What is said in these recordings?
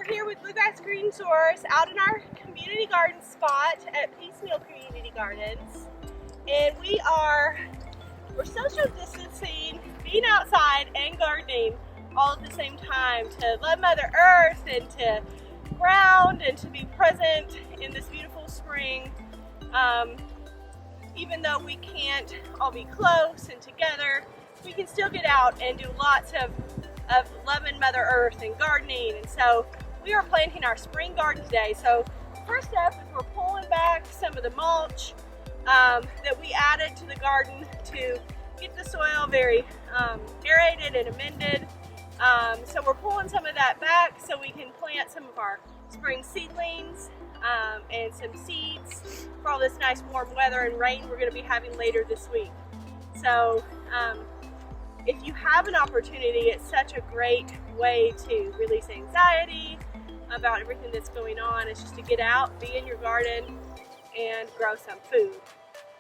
here with Bluegrass Green Source out in our community garden spot at Piecemeal Community Gardens, and we're social distancing, being outside and gardening all at the same time to love Mother Earth and to ground and to be present in this beautiful spring. Even though we can't all be close and together, we can still get out and do lots of loving Mother Earth and gardening. And so we are planting our spring garden today. So first step is we're pulling back some of the mulch that we added to the garden to get the soil very aerated and amended. So we're pulling some of that back so we can plant some of our spring seedlings and some seeds for all this nice warm weather and rain we're going to be having later this week. So if you have an opportunity, it's such a great way to release anxiety about everything that's going on. It's just to get out, be in your garden, and grow some food.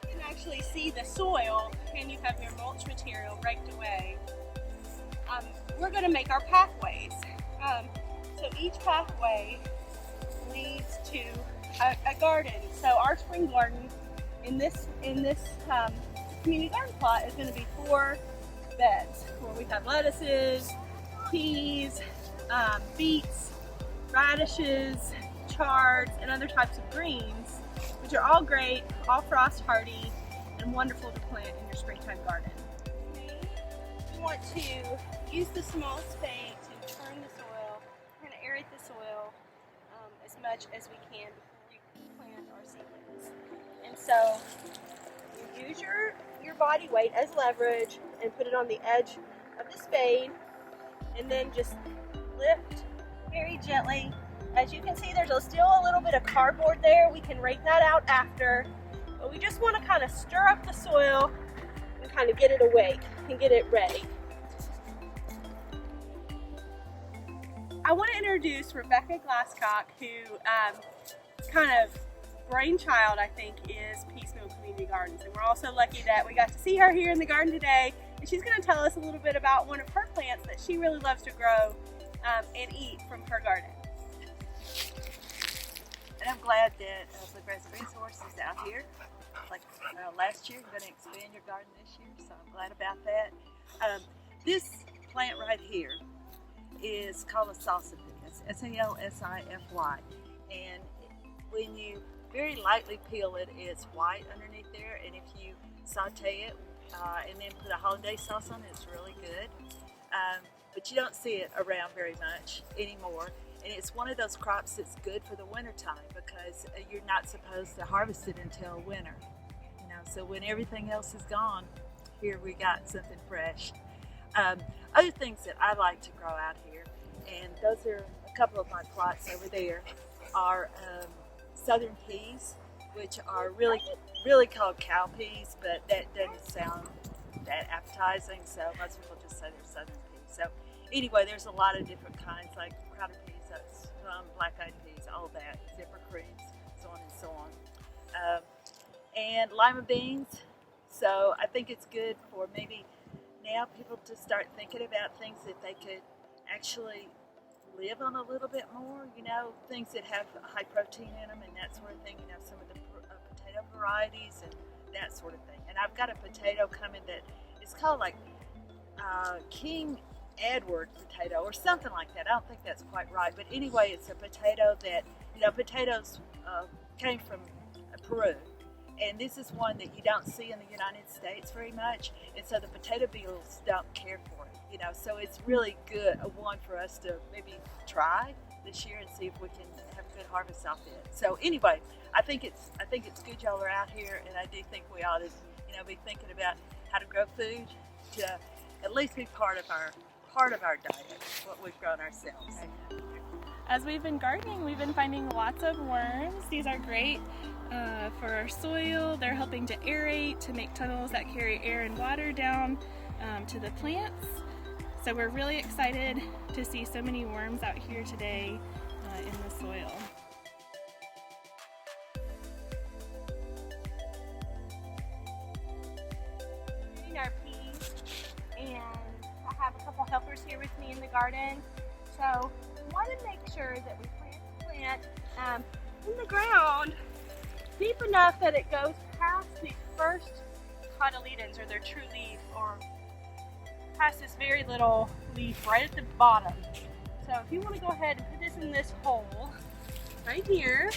You can actually see the soil and you have your mulch material raked away. We're going to make our pathways. So each pathway leads to a garden. So our spring garden in this community garden plot is going to be 4 beds where we have lettuces, peas, beets, radishes, chards, and other types of greens, which are all great, all frost hardy, and wonderful to plant in your springtime garden. We want to use the small spade to turn the soil, we're going to aerate the soil as much as we can before we plant our seedlings. And so you use your body weight as leverage and put it on the edge of the spade, and then just lift very gently. As you can see, there's still a little bit of cardboard there. We can rake that out after, but we just want to kind of stir up the soil and kind of get it awake and get it ready. I want to introduce Rebecca Glasscock, who kind of brainchild, I think, is Piecemeal Community Gardens, and we're also lucky that we got to see her here in the garden today, and she's going to tell us a little bit about one of her plants that she really loves to grow and eat from her garden. And I'm glad that Bluegrass Green Source is out here. Like last year, you're going to expand your garden this year, so I'm glad about that. This plant right here is called a salsify. It's S-A-L-S-I-F-Y, and when you very lightly peel it, it's white underneath there, and if you saute it and then put a hollandaise sauce on it, it's really good. But you don't see it around very much anymore, and it's one of those crops that's good for the winter time because you're not supposed to harvest it until winter. You know, so when everything else is gone, here we got something fresh. Other things that I like to grow out here, and those are a couple of my plots over there, are southern peas, which are really called cow peas, but that doesn't sound that appetizing, so most people just say they're southern peas. So anyway, there's a lot of different kinds, like crowder peas, black-eyed peas, all that, zipper creams, so on and so on. And lima beans, so I think it's good for maybe now people to start thinking about things that they could actually live on a little bit more, you know, things that have high protein in them and that sort of thing, you know, some of the potato varieties and that sort of thing. And I've got a potato coming that it's called like King Edward potato or something like that. I don't think that's quite right, but anyway, it's a potato that, you know, potatoes came from Peru, and this is one that you don't see in the United States very much, and so the potato beetles don't care for it, you know, so it's really good, one for us to maybe try this year and see if we can have a good harvest off it. So anyway, I think it's good y'all are out here, and I do think we ought to, you know, be thinking about how to grow food to at least be part of our diet, what we've grown ourselves. As we've been gardening, we've been finding lots of worms. These are great for our soil. They're helping to aerate, to make tunnels that carry air and water down to the plants. So we're really excited to see so many worms out here today in the soil. Our peas, and I have a couple helpers here with me in the garden. So want to make sure that we plant in the ground deep enough that it goes past the first cotyledons, or their true leaf, or past this very little leaf right at the bottom. So if you want to go ahead and put this in this hole right here,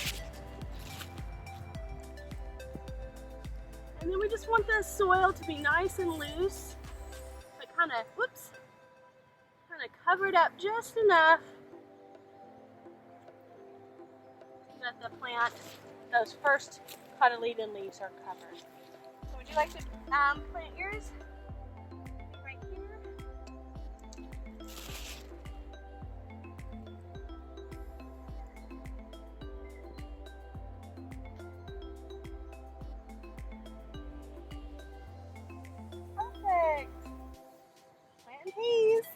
and then we just want the soil to be nice and loose, but kind of cover it up just enough that the plant, those first cotyledon leaves are covered. So would you like to plant yours right here? Perfect. Planting peas.